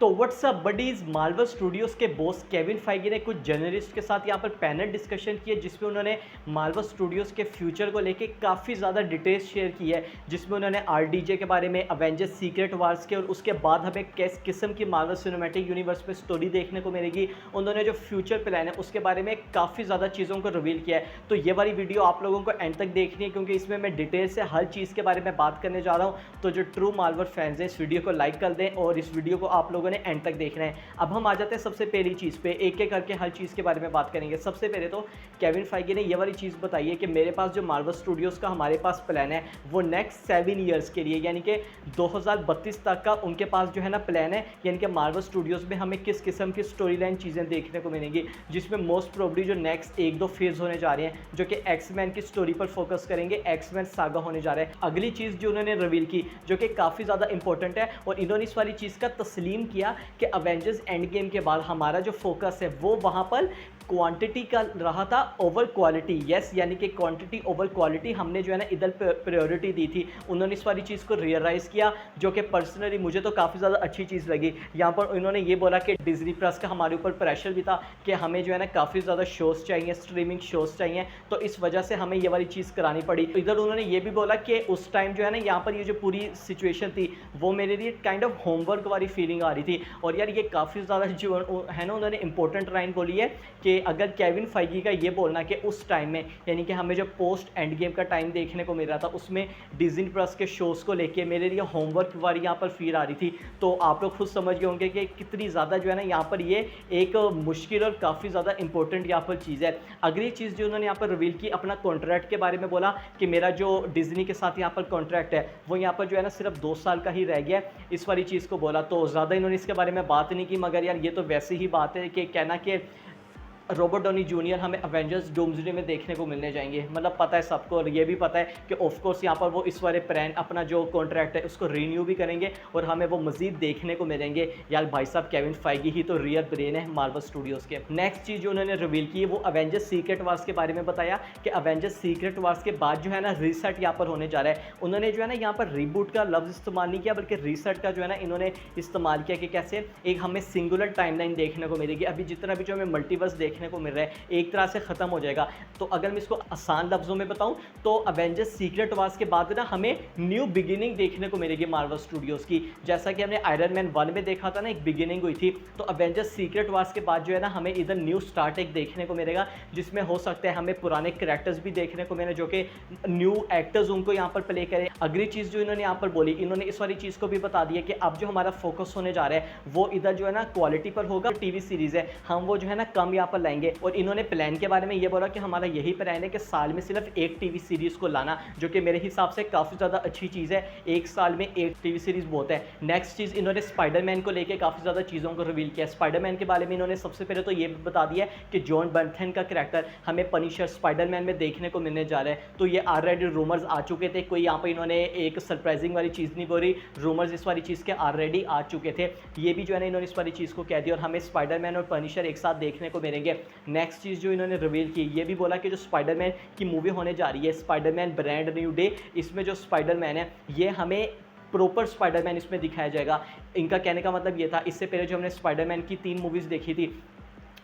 तो WhatsApp buddies Marvel studios के boss Kevin Feige ने कुछ जर्नलिस्ट के साथ यहाँ पर पैनल डिस्कशन किए जिसमें उन्होंने मार्वल स्टूडियोज के फ्यूचर को लेके काफ़ी ज़्यादा डिटेल्स शेयर की है, जिसमें उन्होंने आरडीजे के बारे में, अवेंजर्स सीक्रेट वार्स के और उसके बाद हमें किस किस्म की मार्वल सिनेमैटिक यूनिवर्स में स्टोरी देखने को मिलेगी, उन्होंने जो फ्यूचर प्लान है उसके बारे में काफ़ी ज़्यादा चीज़ों को रिवील किया है। तो ये वाली वीडियो आप लोगों को एंड तक देखनी है क्योंकि इसमें मैं डिटेल से हर चीज़ के बारे में बात करने जा रहा हूँ। तो जो ट्रू मार्वल फैंस हैं इस वीडियो को लाइक कर दें और इस वीडियो को आप लोगों ने एंड तक देखना है। अब हम आ जाते हैं सबसे पहली चीज़ पे, एक एक करके हर चीज़ के बारे में बात करेंगे। सबसे पहले तो केविन फाइगी ने ये वाली चीज़ बताई है कि मेरे पास जो मार्वल स्टूडियोज़ का हमारे पास प्लान है वो नेक्स्ट 7 ईयर्स के लिए, यानी कि 2032 तक का उनके पास जो है ना प्लान है, यानी कि मार्वल स्टूडियोज़ में हमें किस किस्म की स्टोरी लाइन चीज़ें देखने को मिलेंगी, जिसमें मोस्ट प्रोबेबली जो नेक्स्ट 1-2 फेज़ होने जा रहे हैं जो कि एक्समैन की स्टोरी पर फोकस करेंगे, एक्समैन सागा होने जा रहा है। अगली चीज़ जो उन्होंने रिवील की जो कि काफ़ी ज़्यादा इंपॉर्टेंट है और इन्होंने इस वाली चीज़ का तस्लीम किया कि अवेंजर्स एंड गेम के बाद हमारा जो फोकस है वो वहाँ पर क्वांटिटी का रहा था ओवर क्वालिटी। यस, यानी कि क्वांटिटी ओवर क्वालिटी हमने जो है ना इधर प्रायोरिटी दी थी। उन्होंने इस वाली चीज़ को रियलाइज़ किया जो कि पर्सनली मुझे तो काफ़ी ज़्यादा अच्छी चीज़ लगी। यहाँ पर उन्होंने ये बोला कि डिज्नी प्लस का हमारे ऊपर प्रेशर भी था कि हमें जो है ना काफ़ी ज़्यादा शोज़ चाहिए, स्ट्रीमिंग शोज़ चाहिए, तो इस वजह से हमें ये वाली चीज़ करानी पड़ी। इधर उन्होंने ये भी बोला कि उस टाइम जो है ना यहाँ पर ये जो पूरी सिचुएशन थी वो मेरे लिए काइंड ऑफ होमवर्क वाली फीलिंग आ रही थी। और यार ये काफ़ी ज़्यादा जो है ना उन्होंने इंपॉर्टेंट लाइन बोली है कि अगर केविन फाइगी का ये बोलना कि उस टाइम में यानी कि हमें जो पोस्ट एंड गेम का टाइम देखने को मिल रहा था उसमें डिज्नी प्लस के शोज़ को लेके मेरे लिए होमवर्क वाली यहाँ पर फील आ रही थी। तो आप लोग खुद समझ गए होंगे कि कितनी ज़्यादा जो है ना यहाँ पर ये एक मुश्किल और काफ़ी ज़्यादा इंपॉर्टेंट यहाँ पर चीज़ है। अगली चीज़ जो उन्होंने यहाँ पर रिवील की अपना कॉन्ट्रैक्ट के बारे में बोला कि मेरा जो डिज्नी के साथ यहाँ पर कॉन्ट्रैक्ट है वो यहाँ पर जो है ना सिर्फ 2 साल का ही रह गया, इस वाली चीज़ को बोला। तो ज़्यादा इन्होंने इसके बारे में बात नहीं की, मगर यार ये तो वैसे ही बात है कि कहना कि रॉबर्ट डॉनी जूनियर हमें अवेंजर्स डूम्सडे में देखने को मिलने जाएंगे, मतलब पता है सबको और ये भी पता है कि ऑफ कोर्स यहाँ पर वो इस वाले प्लान अपना जो कॉन्ट्रैक्ट है उसको रीन्यू भी करेंगे और हमें वो मजीद देखने को मिलेंगे। यार भाई साहब केविन फाइगी ही तो रियल ब्रेन है मार्वल स्टूडियोज़ के। नेक्स्ट चीज़ जो उन्होंने रिवील की है वो अवेंजर्स सीक्रेट वार्स के बारे में बताया कि अवेंजर्स सीक्रेट वार्स के बाद जो है ना रीसेट यहाँ पर होने जा रहा है। उन्होंने जो है ना यहाँ पर रीबूट का लफ्ज़ इस्तेमाल नहीं किया बल्कि रीसेट का जो है ना इन्होंने इस्तेमाल किया कि कैसे एक हमें सिंगुलर टाइमलाइन देखने को मिलेगी। अभी जितना भी जो हमें मल्टीवर्स देखने को मिल रहा है एक तरह से ख़त्म हो जाएगा। तो अगर मैं इसको आसान लफ्ज़ों में बताऊं तो अवेंजर्स सीक्रेट वार्स के बाद ना हमें न्यू बिगिनिंग देखने को मिलेगी मार्वल स्टूडियोज़ की। जैसा कि हमने आयरन मैन 1 में देखा था ना एक बिगिनिंग हुई थी, तो अवेंजर्स सीक्रेट वार्स के बाद जो है ना हमें इधर न्यू स्टार्ट एक देखने को मिलेगा जिसमें हो सकता है हमें पुराने कैरेक्टर्स भी देखने को मिले जो कि न्यू एक्टर्स उनको यहाँ पर प्ले करें। अगली चीज़ जो इन्होंने यहाँ पर बोली, इन्होंने इस वाली चीज़ को भी बता दिया कि अब जो हमारा फोकस होने जा रहा है वो इधर जो है ना क्वालिटी पर होगा। टीवी सीरीज़ है हम वो जो है ना कम यहाँ पर लाएंगे और इन्होंने प्लान के बारे में ये बोला कि हमारा यही प्लान है कि साल में सिर्फ एक टीवी सीरीज़ को लाना, जो कि मेरे हिसाब से काफ़ी ज़्यादा अच्छी चीज़ है। एक साल में एक टीवी सीरीज़ बहुत है। नेक्स्ट चीज़ इन्होंने स्पाइडरमैन को लेकर काफ़ी ज़्यादा चीज़ों को रिवील किया। स्पाइडरमैन के बारे में इन्होंने सबसे पहले तो ये बता दिया कि जॉन बर्टन का कैरेक्टर हमें पनिशर स्पाइडरमैन में देखने को मिलने जा रहा है। तो ये ऑलरेडी रूमर्स आ चुके थे, कोई यहाँ पर इन्होंने एक सरप्राइजिंग वाली चीज़ नहीं बोली, रूमर्स इस वाली चीज़ के ऑलरेडी आ चुके थे। ये भी जो है ना इन्होंने इस वाली चीज़ को कह दिया और हमें स्पाइडरमैन और पनिशर एक साथ देखने को मिलेंगे। नेक्स्ट चीज़ जो इन्होंने रिवील की ये भी बोला कि जो स्पाइडरमैन की मूवी होने जा रही है स्पाइडरमैन ब्रांड न्यू डे, इसमें जो स्पाइडरमैन है ये हमें प्रॉपर स्पाइडरमैन इसमें दिखाया जाएगा। इनका कहने का मतलब ये था, इससे पहले जो हमने स्पाइडरमैन की 3 मूवीज़ देखी थी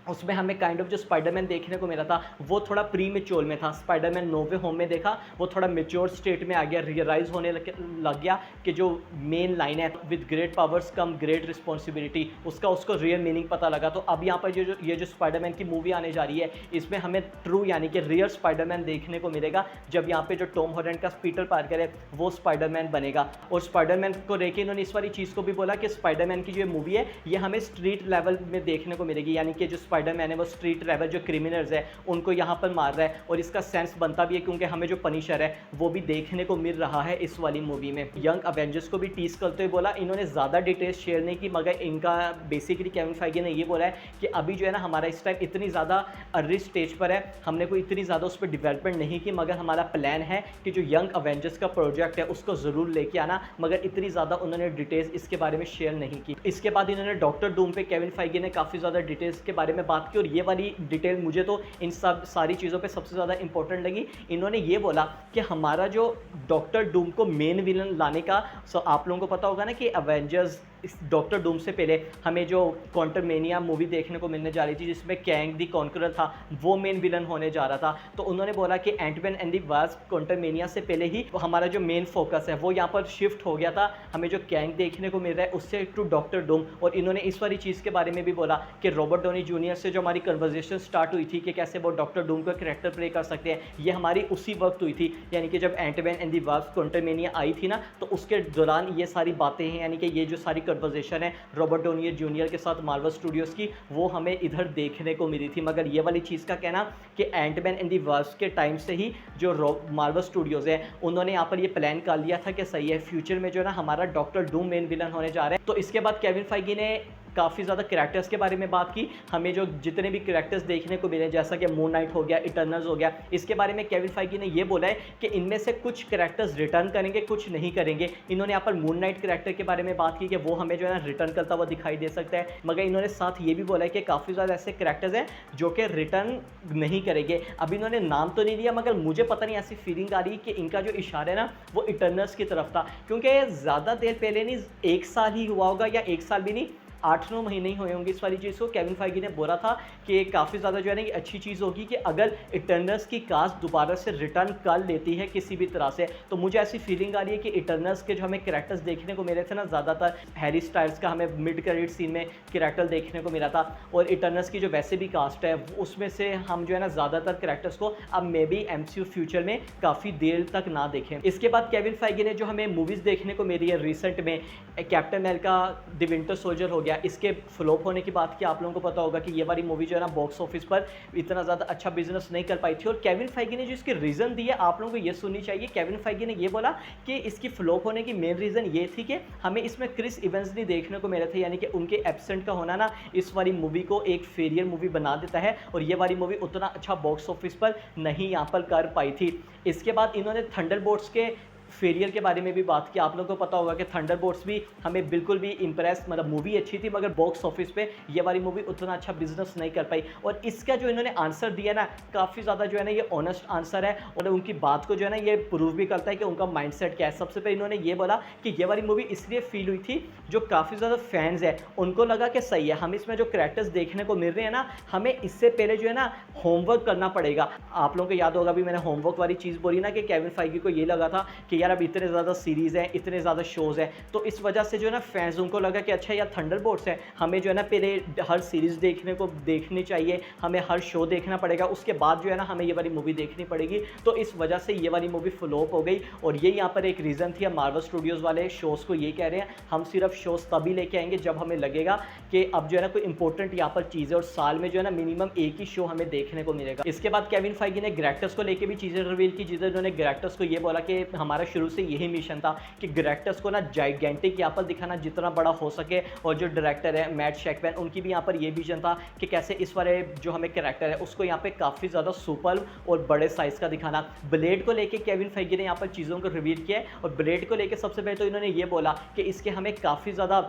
उसमें हमें काइंड ऑफ जो स्पाइडरमैन देखने को मिला था वो थोड़ा प्री मेच्योर में था। स्पाइडरमैन नो वे होम में देखा वो थोड़ा मेच्योर स्टेट में आ गया, रियलाइज़ होने लग गया कि जो मेन लाइन है with great powers come great responsibility, उसको रियल मीनिंग पता लगा। तो अब यहाँ पर ये जो स्पाइडरमैन की मूवी आने जा रही है इसमें हमें ट्रू यानी कि रियल स्पाइडरमैन देखने को मिलेगा, जब यहाँ पे जो टॉम हॉलैंड का पीटर पार्कर है वो स्पाइडरमैन बनेगा। और स्पाइडरमैन को लेके इन्होंने इस वाली चीज़ को भी बोला कि स्पाइडरमैन की जो मूवी है ये हमें स्ट्रीट लेवल में देखने को मिलेगी, यानी कि जो स्पाइडरमैन है वो स्ट्रीट लेवल जो क्रिमिनल्स है उनको यहाँ पर मार रहा है और इसका सेंस बनता भी है क्योंकि हमें जो पनिशर है वो भी देखने को मिल रहा है इस वाली मूवी में। यंग अवेंजर्स को भी टीज करते हुए बोला, इन्होंने ज़्यादा डिटेल्स शेयर नहीं की मगर इनका बेसिकली केविन फाइगी ने ये बोला है कि अभी जो है ना हमारा इस टाइम इतनी ज़्यादा अर्ली स्टेज पर है, हमने कोई इतनी ज़्यादा उस पर डेवलपमेंट नहीं की, मगर हमारा प्लान है कि जो यंग अवेंजर्स का प्रोजेक्ट है उसको ज़रूर लेके आना, मगर इतनी ज़्यादा उन्होंने डिटेल्स इसके बारे में शेयर नहीं की। इसके बाद इन्होंने डॉक्टर डूम पे केविन फाइगी ने काफ़ी ज़्यादा डिटेल्स के बारे में बात की और ये वाली डिटेल मुझे तो इन सब सारी चीज़ों पे सबसे ज़्यादा इंपॉर्टेंट लगी। इन्होंने ये बोला कि हमारा जो डॉक्टर डूम को मेन विलन लाने का, सो आप लोगों को पता होगा ना कि अवेंजर्स इस डॉक्टर डूम से पहले हमें जो क्वांटममेनिया मूवी देखने को मिलने जा रही थी जिसमें कैंग द कॉन्करर था, वो मेन विलन होने जा रहा था। तो उन्होंने बोला कि Antman and the Wasp Quantumania से पहले ही हमारा जो मेन फोकस है वो यहाँ पर शिफ्ट हो गया था, हमें जो कैंग देखने को मिल रहा है उससे टू डॉक्टर डूम। और इन्होंने इस वाली चीज़ के बारे में भी बोला कि रॉबर्ट डॉनी जूनियर से जो हमारी कन्वर्जेशन स्टार्ट हुई थी कि कैसे वो डॉक्टर डूम का कैरेक्टर प्ले कर सकते हैं, ये हमारी उसी वक्त हुई थी, यानी कि जब Antman and the Wasp Quantumania आई थी ना, तो उसके दौरान ये सारी बातें हैं, यानी कि ये जो सारी कन्वर्जेशन है रॉबर्ट डॉनी जूनियर के साथ मार्वल स्टूडियोज़ की, वो हमें इधर देखने को मिली थी। मगर ये वाली चीज़ का कहना कि एंटमैन एंड द वास्प के टाइम से ही जो मार्वल स्टूडियोज़ है उन्होंने यहाँ पर ये प्लान कर लिया था कि सही है, फ्यूचर में जो है ना हमारा डॉक्टर डूम मेन विलन होने जा रहा है। तो इसके बाद केविन फाइगी ने काफ़ी ज़्यादा कैरेक्टर्स के बारे में बात की, हमें जो जितने भी कैरेक्टर्स देखने को मिले जैसा कि मून नाइट हो गया, इटर्नल्स हो गया, इसके बारे में केविन फाइगी ने ये बोला है कि इनमें से कुछ कैरेक्टर्स रिटर्न करेंगे, कुछ नहीं करेंगे। इन्होंने यहाँ पर मून नाइट कैरेक्टर के बारे में बात की कि वो हमें जो है ना रिटर्न करता हुआ दिखाई दे सकता है, मगर इन्होंने साथ ये भी बोला है कि काफ़ी ज़्यादा ऐसे कैरेक्टर्स हैं जो कि रिटर्न नहीं करेंगे। अब इन्होंने नाम तो नहीं दिया, मगर मुझे पता नहीं, ऐसी फीलिंग आ रही है कि इनका जो इशारा है ना वो इटर्नल्स की तरफ था, क्योंकि ज़्यादा देर पहले नहीं, 1 साल ही हुआ होगा या 1 साल भी नहीं, 8-9 महीने ही हुए होंगे इस वाली चीज़ को। केविन फाइगी ने बोला था कि काफ़ी ज़्यादा जो है ना ये अच्छी चीज़ होगी कि अगर इटर्नल्स की कास्ट दोबारा से रिटर्न कर लेती है किसी भी तरह से। तो मुझे ऐसी फीलिंग आ रही है कि इटर्नल्स के जो हमें कैरेक्टर्स देखने को मिले थे ना, ज़्यादातर हैरी स्टाइल्स का हमें मिड क्रेडिट सीन में कैरेक्टर देखने को मिला था, और इटर्नल्स की जो वैसे भी कास्ट है उसमें से हम जो है ना ज़्यादातर कैरेक्टर्स को अब मे बी MCU फ्यूचर में काफ़ी देर तक ना देखें। इसके बाद केविन फाइगी ने जो हमें मूवीज़ देखने को मिली है रिसेंट में, captain America the winter soldier हो गया, इसके फ्लॉप होने की बात की आप लोगों को पता होगा कि ये वाली मूवी जो है ना बॉक्स ऑफिस पर इतना ज़्यादा अच्छा बिजनेस नहीं कर पाई थी, और केविन फाइगी ने जो इसकी रीज़न दी है आप लोगों को ये सुननी चाहिए। केविन फाइगी ने ये बोला कि इसकी फ्लॉप होने की मेन रीज़न ये थी कि हमें इसमें क्रिस इवेंस नहीं देखने को मिले थे, यानी कि उनके एब्सेंट का होना ना इस वाली मूवी को एक फेलियर मूवी बना देता है, और ये वाली मूवी उतना अच्छा बॉक्स ऑफिस पर नहीं यहाँ पर कर पाई थी। इसके बाद इन्होंने थंडरबोल्ट्स के फेलियर के बारे में भी बात की। आप लोगों को पता होगा कि थंडरबोल्ट्स भी हमें बिल्कुल भी इंप्रेस, मतलब मूवी अच्छी थी मगर बॉक्स ऑफिस पे ये वाली मूवी उतना अच्छा बिजनेस नहीं कर पाई। और इसका जो इन्होंने आंसर दिया ना, काफ़ी ज़्यादा जो है ना ये ऑनेस्ट आंसर है, और उनकी बात को जो है ना ये प्रूव भी करता है कि उनका माइंडसेट क्या है। सबसे पहले इन्होंने ये बोला कि ये वाली मूवी इसलिए फील हुई थी, जो काफ़ी ज़्यादा फैंस है उनको लगा कि सही है, हम इसमें जो कैरेक्टर्स देखने को मिल रहे हैं ना, हमें इससे पहले जो है ना होमवर्क करना पड़ेगा। आप लोगों को याद होगा भी मैंने होमवर्क वाली चीज़ बोली ना कि केविन फाइगी को ये लगा था कि यार अब इतने ज़्यादा सीरीज़ हैं, इतने ज़्यादा शोज़ हैं, तो इस वजह से जो है ना फैंस उनको लगा कि अच्छा यार थंडरबोल्ट्स है, हमें जो है ना पहले हर सीरीज़ देखनी चाहिए, हमें हर शो देखना पड़ेगा, उसके बाद जो है ना हमें ये वाली मूवी देखनी पड़ेगी। तो इस वजह से ये वाली मूवी फ्लॉप हो गई, और ये यहाँ पर एक रीज़न थी। मार्वल स्टूडियोज़ वाले शोज़ को ये कह रहे हैं हम सिर्फ शोज़ तभी लेके आएंगे जब हमें लगेगा कि अब जो है ना कोई इंपॉर्टेंट यहाँ पर चीज़ है, और साल में जो है ना मिनिमम एक ही शो हमें देखने को मिलेगा। इसके बाद केविन फाइगी ने ग्रैक्टस को लेके भी चीज़ें रिवील की, जिधर उन्होंने ग्रैक्टस को ये बोला कि हमारा शुरू से यही मिशन था कि ग्रैक्टस को ना जाइगेंटिक यहाँ पर दिखाना, जितना बड़ा हो सके। और जो डायरेक्टर है मैट शैकमैन, उनकी भी यहाँ पर ये विजन था कि कैसे इस वाले जो हमें कैरेक्टर है उसको यहाँ पे काफ़ी ज़्यादा सुपर और बड़े साइज़ का दिखाना। ब्लेड को लेके केविन फाइगी ने यहाँ पर चीज़ों को रिवील किया है, और ब्लेड को लेके सबसे पहले तो इन्होंने ये बोला कि इसके हमें काफ़ी ज़्यादा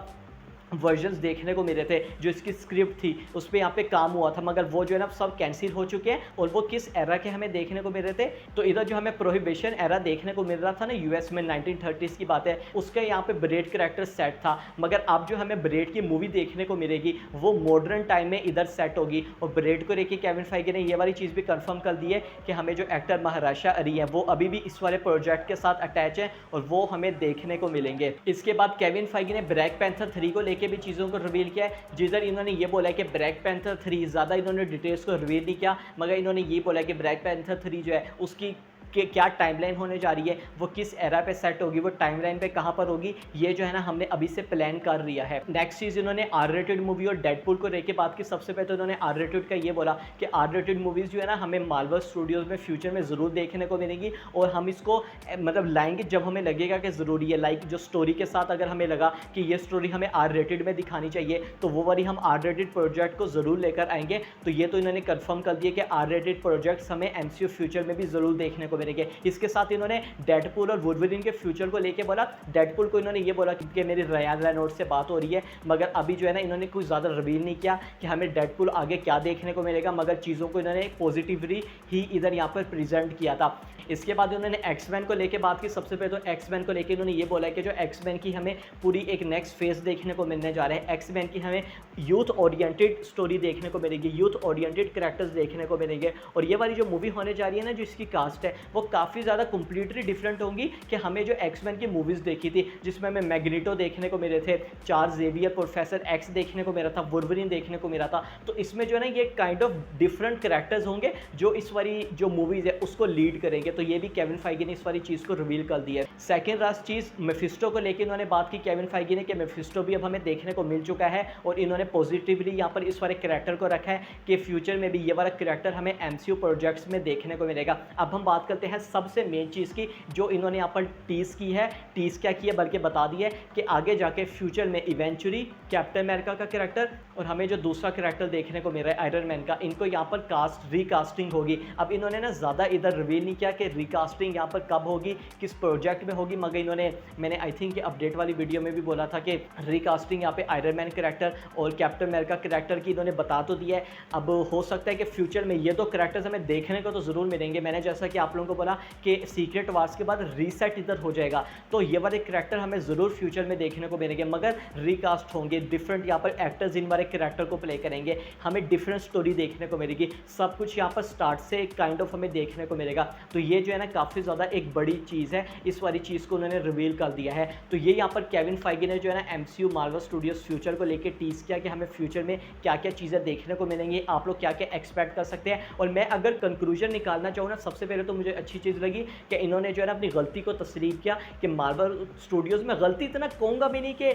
वर्जन्स देखने को मिले थे, जो इसकी स्क्रिप्ट थी उस पर यहाँ पे काम हुआ था, मगर वो जो है ना सब कैंसिल हो चुके हैं। और वो किस एरा के हमें देखने को मिल रहे थे, तो इधर जो हमें प्रोहिबिशन एरा देखने को मिल रहा था ना यूएस में, 1930s की बात है, उसका यहाँ पे ब्रेड कैरेक्टर सेट था। मगर अब जो हमें ब्रेड की मूवी देखने को मिलेगी वो मॉडर्न टाइम में इधर सेट होगी। और ब्रेड को लेकर केविन फाइगी ने ये वाली चीज़ भी कन्फर्म कर दी है कि हमें जो एक्टर महाराशा अली हैं वो अभी भी इस वाले प्रोजेक्ट के साथ अटैच हैं, और वो हमें देखने को मिलेंगे। इसके बाद केविन फाइगी ने ब्लैक पैंथर 3 को लेके भी चीज़ों को रिवील किया है, जिधर इन्होंने ये बोला है कि ब्लैक पैंथर 3, ज़्यादा इन्होंने डिटेल्स को रिवील नहीं किया, मगर इन्होंने ये बोला है कि ब्लैक पैंथर 3 जो है उसकी कि क्या टाइमलाइन होने जा रही है, वो किस एरा पे सेट होगी, वो टाइमलाइन पे कहाँ पर होगी, ये जो है ना हमने अभी से प्लान कर लिया है। नेक्स्ट चीज़ इन्होंने आर रेटेड मूवी और डेडपूल को लेके बात की। सबसे पहले तो इन्होंने आर रेटेड का ये बोला कि आर रेटेड मूवीज़ जो है ना हमें मार्वल स्टूडियोज़ में फ्यूचर में ज़रूर देखने को मिलेंगी, और हम इसको मतलब लाएंगे जब हमें लगेगा कि ज़रूरी है। लाइक जो स्टोरी के साथ अगर हमें लगा कि ये स्टोरी हमें आर रेटेड में दिखानी चाहिए, तो वो वाली हम आर रेटेड प्रोजेक्ट को ज़रूर लेकर आएंगे। तो ये तो इन्होंने कन्फर्म कर दिया कि आर रेटेड प्रोजेक्ट्स हमें MCU फ्यूचर में भी ज़रूर देखने को मिलेंगे। इसके साथ इन्होंने डेडपूल और वुल्वरीन के फ्यूचर को लेके बोला। डेडपूल को इन्होंने ये बोला कि मेरी रायन रेनॉल्ड्स से बात हो रही है, मगर अभी जो है ना इन्होंने कुछ ज़्यादा रिवील नहीं किया कि हमें डेडपूल आगे क्या देखने को मिलेगा, मगर चीज़ों को इन्होंने पॉजिटिवली ही इधर यहाँ पर प्रेजेंट किया था। इसके बाद उन्होंने एक्समैन को लेके बात की। सबसे पहले तो एक्समैन को लेके इन्होंने ये बोला है कि जो एक्समैन की हमें पूरी एक नेक्स्ट फेज देखने को मिलने जा रहे हैं। एक्समैन की हमें यूथ ओरिएंटेड स्टोरी देखने को मिलेगी, यूथ ओरिएंटेड कैरेक्टर्स देखने को मिलेंगे। और ये वाली जो मूवी होने जा रही है ना, जो इसकी कास्ट है वो काफ़ी ज़्यादा कंप्लीटली डिफरेंट होंगी कि हमें जो एक्समैन की मूवीज़ देखी थी, जिसमें हमें मैग्नीटो देखने को मिले थे, चार्ल्स ज़ेवियर, प्रोफेसर एक्स देखने को मिला था, वुल्वरीन देखने को मिला था। तो इसमें जो है ना ये काइंड ऑफ डिफरेंट कैरेक्टर्स होंगे जो इस वाली जो मूवीज़ है उसको लीड करेंगे। तो ये भी केविन फाइगी ने इस वाली चीज़ को रिवील कर दी है। सेकेंड लास्ट चीज़ मेफिस्टो को लेकर उन्होंने बात की केविन फाइगी ने कि मेफिस्टो भी अब हमें देखने को मिल चुका है और इन्होंने पॉजिटिवली यहाँ पर इस वाले कैरेक्टर को रखा है कि फ्यूचर में भी ये वाला कैरेक्टर हमें एमसीयू प्रोजेक्ट्स में देखने को मिलेगा। अब हम बात करते हैं सबसे मेन चीज़ की जो इन्होंने यहाँ पर टीज की है। टीज क्या की है बल्कि बता दी है कि आगे जाके फ्यूचर में इवेंचुअली कैप्टन अमेरिका का कैरेक्टर और हमें जो दूसरा कैरेक्टर देखने को मिल रहा है आयरन मैन का, इनको यहाँ पर रिकास्टिंग होगी। अब इन्होंने ना ज़्यादा इधर रिवील नहीं किया कि रिकास्टिंग यहाँ पर कब होगी, किस प्रोजेक्ट में होगी, मगर इन्होंने मैंने आई थिंक अपडेट वाली वीडियो में भी बोला था कि रिकास्टिंग यहाँ पे आयरन मैन कैरेक्टर और कैप्टन अमेरिका कैरेक्टर की इन्होंने बता तो दिया है। अब हो सकता है कि फ्यूचर में ये दो कैरेक्टर्स हमें देखने को तो ज़रूर मिलेंगे। मैंने जैसा कि आप लोगों को बोला कि सीक्रेट वार्स के बाद रीसेट इधर हो जाएगा, तो ये वाले कैरेक्टर हमें ज़रूर फ्यूचर में देखने को मिलेंगे, मगर रिकास्ट होंगे। डिफरेंट यहाँ पर एक्टर्स इन वाले कैरेक्टर को प्ले करेंगे, हमें डिफरेंट स्टोरी देखने को मिलेगी। सब कुछ यहाँ पर स्टार्ट से काइंड ऑफ हमें देखने को मिलेगा। तो ये जो है ना काफ़ी ज़्यादा एक बड़ी चीज़ है, इस वाली चीज़ को उन्होंने रिवील कर दिया है। तो ये यहाँ पर केविन फाइगी ने जो है ना एमसीयू मार्वल स्टूडियोज फ्यूचर को लेकर टीज किया कि हमें फ्यूचर में क्या क्या चीज़ें देखने को मिलेंगी, आप लोग क्या क्या एक्सपेक्ट कर सकते हैं। और मैं अगर कंक्लूजन निकालना चाहूँ ना, सबसे पहले तो मुझे अच्छी चीज़ लगी कि इन्होंने जो है ना अपनी गलती को तस्लीम किया कि मार्वल स्टूडियोज़ में गलती इतना कहूँगा भी नहीं कि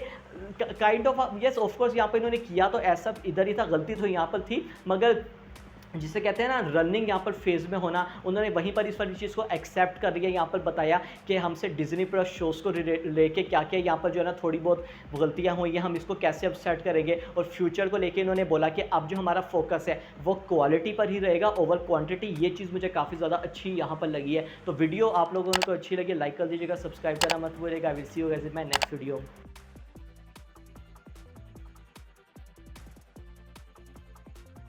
काइंड ऑफ यस ऑफकोर्स यहाँ पर इन्होंने किया तो ऐसा इधर ही था, गलती तो यहाँ पर थी, मगर जिसे कहते हैं ना रनिंग यहाँ पर फेज में होना, उन्होंने वहीं पर इस वाली चीज़ को एक्सेप्ट कर लिया। यहाँ पर बताया कि हमसे डिज्नी प्लस शोज़ को लेके क्या क्या यहाँ पर जो है ना थोड़ी बहुत गलतियाँ हुई हैं, हम इसको कैसे अब सेट करेंगे। और फ्यूचर को लेके इन्होंने बोला कि अब जो हमारा फोकस है वो क्वालिटी पर ही रहेगा ओवर क्वांटिटी। ये चीज़ मुझे काफ़ी ज़्यादा अच्छी यहाँ पर लगी है। तो वीडियो आप लोगों को अच्छी लगी लाइक कर दीजिएगा, सब्सक्राइब करना मत भूलिएगा। Will see you guys in my next video.